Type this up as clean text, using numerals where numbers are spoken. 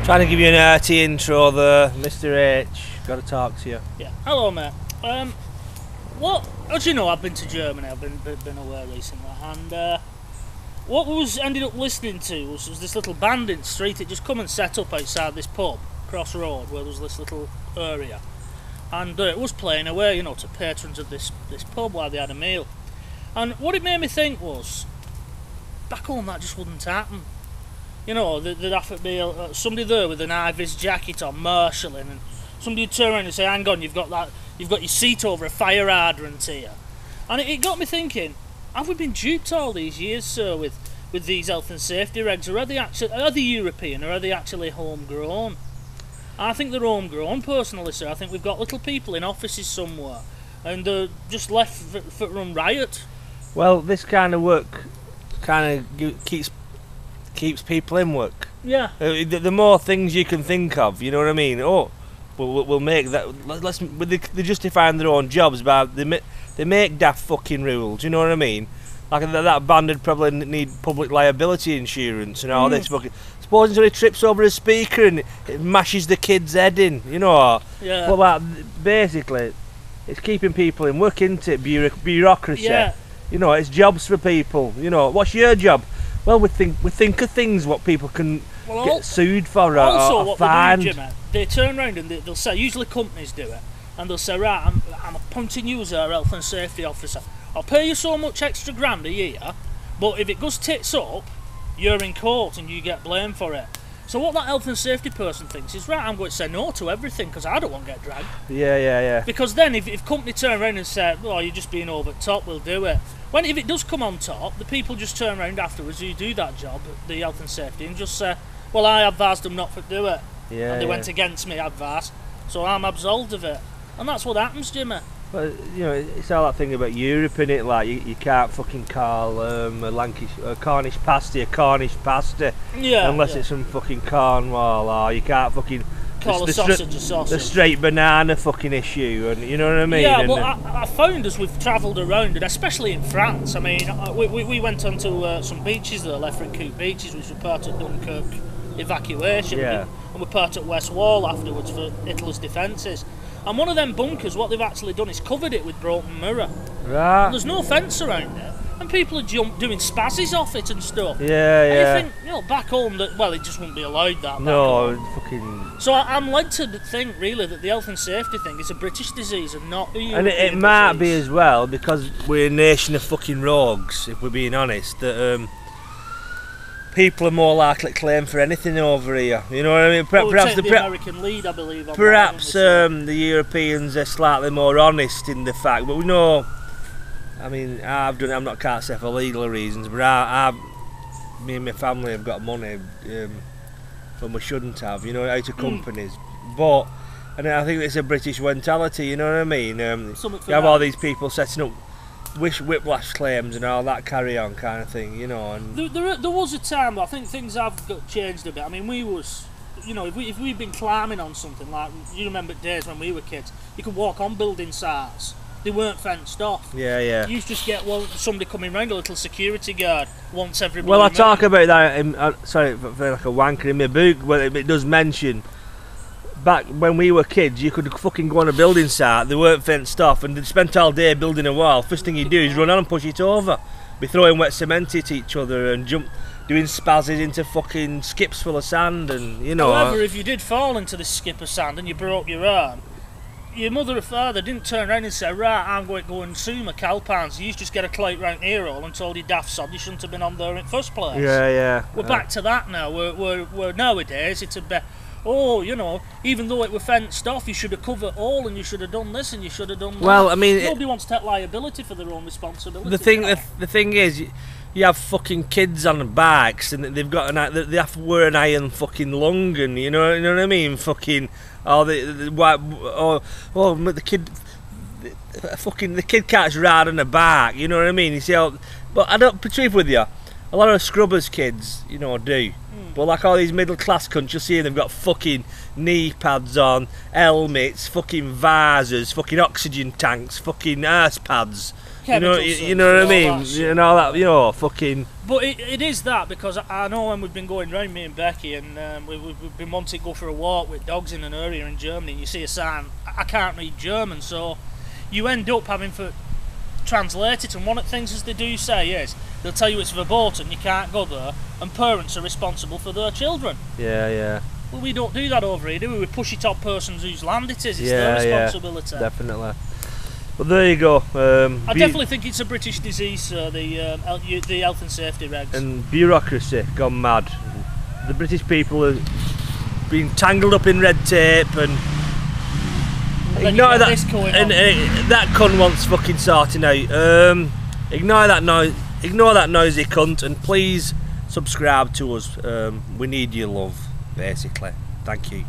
Trying to give you an arty intro there, Mr. H. Got to talk to you. Yeah. Hello, mate. As you know, I've been to Germany. I've been away recently, and what we ended up listening to was this little band in the street. It just come and set up outside this pub, cross road, where there was this little area, and it was playing away, you know, to patrons of this pub while they had a meal. And what it made me think was, back home that just wouldn't happen. You know, there'd have to be somebody there with an high-vis jacket on, marshalling, and somebody would turn around and say, "Hang on, you've got your seat over a fire hydrant here." And it got me thinking: have we been duped all these years, sir, with these health and safety regs, or are they European, or are they actually homegrown? I think they're homegrown, personally, sir. I think we've got little people in offices somewhere, and they're just left for run riot. Well, this kind of work kind of keeps people in work. Yeah. The more things you can think of, you know what I mean? Oh, we'll make that. They're justifying their own jobs, but they make daft fucking rules. You know what I mean? Like that band would probably need public liability insurance and all this fucking. Supposing somebody trips over a speaker and it mashes the kid's head in, you know. Yeah. Well, basically, it's keeping people in work, isn't it? Bureaucracy. Yeah. You know, it's jobs for people. You know, what's your job? Well, we think of things what people can get sued for or fined. They do, Jimmy, they turn around and they'll say, usually companies do it, and they'll say, right, I'm appointing you as our health and safety officer. I'll pay you so much extra grand a year, but if it goes tits up, you're in court and you get blamed for it. So what that health and safety person thinks is, right, I'm going to say no to everything because I don't want to get dragged. Yeah. Because then if company turn around and say, oh, you're just being over the top, we'll do it. If it does come on top, the people just turn around afterwards who do that job, the health and safety, and just say, well, I advised them not to do it. Yeah, and they went against me advice, so I'm absolved of it. And that's what happens, Jimmy. But, you know, it's all that thing about Europe, innit? Like, you can't fucking call a Cornish pasty a Cornish pasty unless it's from fucking Cornwall, or you can't fucking call a sausage a sausage. The straight banana fucking issue, and you know what I mean? Yeah, well, I found as we've travelled around, and especially in France, I mean, we went onto some beaches there, Lefrancourt beaches, which were part of Dunkirk evacuation, and we're part at West Wall afterwards for Italy's defences. And one of them bunkers, what they've actually done is covered it with broken mirror. Right. And there's no fence around it. And people are doing spazzes off it and stuff. Yeah. And you think, you know, back home, it just wouldn't be allowed that. No, fucking. So I'm led to think, really, that the health and safety thing is a British disease and not a European disease. And it might be as well, because we're a nation of fucking rogues, if we're being honest, that people are more likely to claim for anything over here. You know what I mean? Perhaps the American lead, I believe. Perhaps the Europeans are slightly more honest in the fact, but we know. I mean, I've done it. Can't say for legal reasons, but me and my family have got money when we shouldn't have. You know, out of companies. But and I think it's a British mentality. You know what I mean? You have all these people setting up whiplash claims and all that carry on kind of thing, you know. And there was a time, but I think things have changed a bit. I mean, you know, if we'd been climbing on something, like, you remember days when we were kids, you could walk on building sites. They weren't fenced off. Yeah. You used to just get somebody coming round, a little security guard, once every. Well, I talk about that. Sorry for like a wanker in my book. Well, it does mention. Back when we were kids, you could fucking go on a building site, they weren't fenced off, and they'd spent all day building a wall. First thing you do is run on and push it over. Be throwing wet cement at each other and doing spazzes into fucking skips full of sand, and you know. However, if you did fall into this skip of sand and you broke your arm, your mother or father didn't turn around and say, right, I'm going to go and sue my calpans. You used to just get a clout round ear hole and told you daft sod you shouldn't have been on there in the first place. Yeah. We're back to that now. We're nowadays, it's a bit. Oh, you know, even though it were fenced off, you should have covered all, and you should have done this, and you should have done that. Well, I mean, nobody wants to take liability for their own responsibility. The thing is, you have fucking kids on bikes, and they've got they have to wear an iron fucking lung, and you know what I mean, fucking. The kid can't ride on a bike. You know what I mean? You see, but I don't. To be truthful with you, a lot of scrubbers kids, you know, do. But like all these middle class cunts, you'll see they've got fucking knee pads on, helmets, fucking visors, fucking oxygen tanks, fucking arse pads. chemicals. You know what I mean? You know that, fucking. But it is that, because I know when we've been going round, me and Becky, and we've been wanting to go for a walk with dogs in an area in Germany, and you see a sign, I can't read German, so you end up having to translate it, and one of the things as they do say is, they'll tell you it's verboten, you can't go there, and parents are responsible for their children. Yeah. Well, we don't do that over here, do we? We push it on persons whose land it is, it's their responsibility. Yeah, definitely. Well, there you go. I definitely think it's a British disease, sir, the health and safety regs. And bureaucracy gone mad. The British people are being tangled up in red tape, and ignore that. That cunt wants fucking sorting out. Ignore that noisy cunt, and please subscribe to us. We need your love, basically. Thank you.